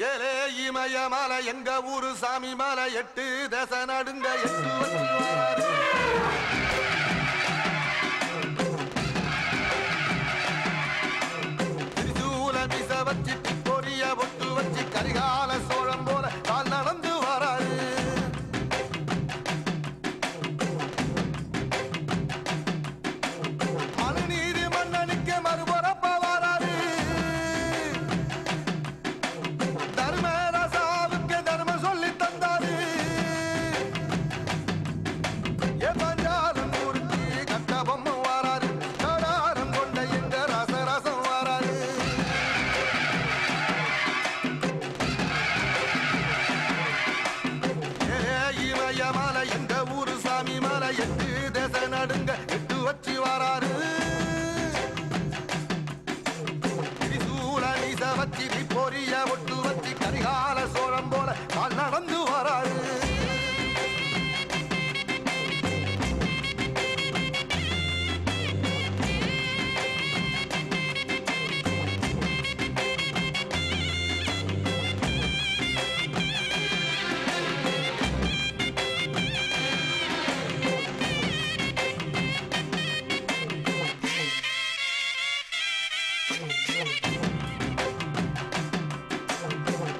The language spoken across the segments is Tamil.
ஏலே இமய மலை எங்க ஊரு சாமி மலை 8 தேச நடுங்க 8 வச்சு வாராரு. திரிசூல மிச வச்சு பொரிய ஒட்டு வச்சு கரிகால சோழம் போல கால் நடந்து வராரு. மனுநீதி மன்னனுக்கு மறுபரப்ப வராரு. தர்மராசாவுக்கு தர்மம் சொல்லி தந்தாரு. ஏபாஞ்சாலம் ஊருக்கு கட்ட பொம்மை வாராரு. கடாரம் கொண்ட எங்க ரசரசம் வாராரு. இமய மலை எங்க ஊரு சாமி மலை 8 தேச நடுங்க 8 வச்சு வாராரு. திரிசூல நீச வச்சு பொரிய ஒட்டு வச்சு கரிகால சோழம் போல கால் நடந்து வராரு.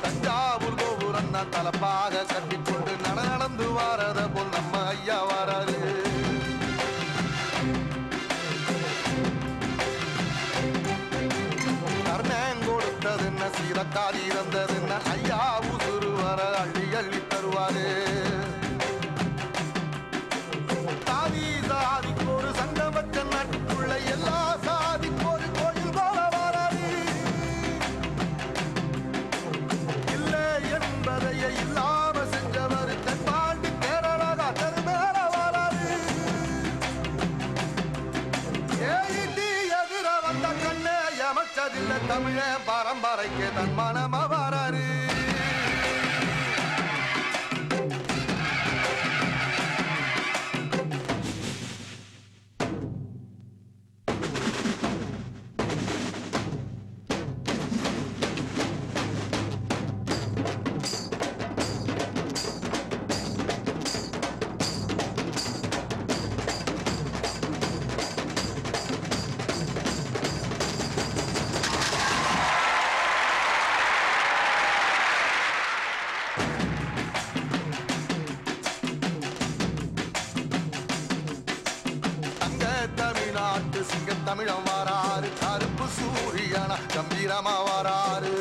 தஞ்சாவூர் கோபுரம் தான் தலப்பாக கட்டிக்கொண்டு நடந்து வாரத போல் நம்ம ஐயா வாராரு. கர்ணன் கொடுத்ததுன்ன சீரக்காதி இருந்ததுன்ன ஐயா உசுறு வர அள்ளி அள்ளி தருவாரு. சாதி சாதிக்கு ஒரு சங்கம் வச்ச நாட்டுக்குள்ள எல்லா சாதிக்கு ஒரு கோயில் போல வாராரு. இல்லை என்பதையே இல்லாம செஞ்சவர் தென்பாண்டி கேரளா மேல வாராரு. ஏடி எதிர வந்த கண்ணே எமச்சதில்லை தமிழ பரம்பரைக்கு தன் மனமா வாராரு. தமிழ்நாட்டு சிங்க தமிழம் வாராரு. கருப்பு சூரியனா கம்பீரமா வாராரு.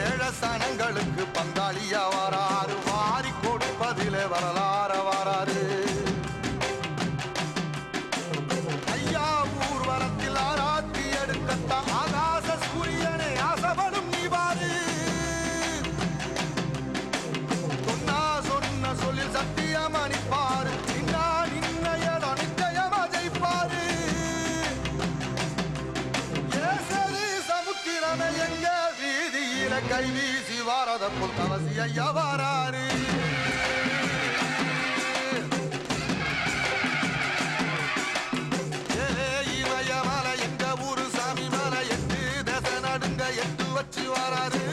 ஏழ சனங்களுக்கு பங்காளியா வாராரு. வாரி கொடுப்பதிலே வரலாற வாராரு. ஐயா ஊர்வலத்தில் ஆராத்தி எடுக்கத்தான் ஆகாச சூரியனை ஆசைப்படும் நீ வாரு. சொன்ன சொல்லில் சத்தியமா நிற்பாரு. நின்னையடா நிச்சயமா ஜெயிப்பாரு. ஏசது சமுத்திரமே எங்க வீதியில கை வீசி வாரத போல் தவசி ஐயா வாராரு. இமய மலை எங்க ஊரு சாமி மலை 8 தேச நடுங்க 8 வச்சு வாராரு.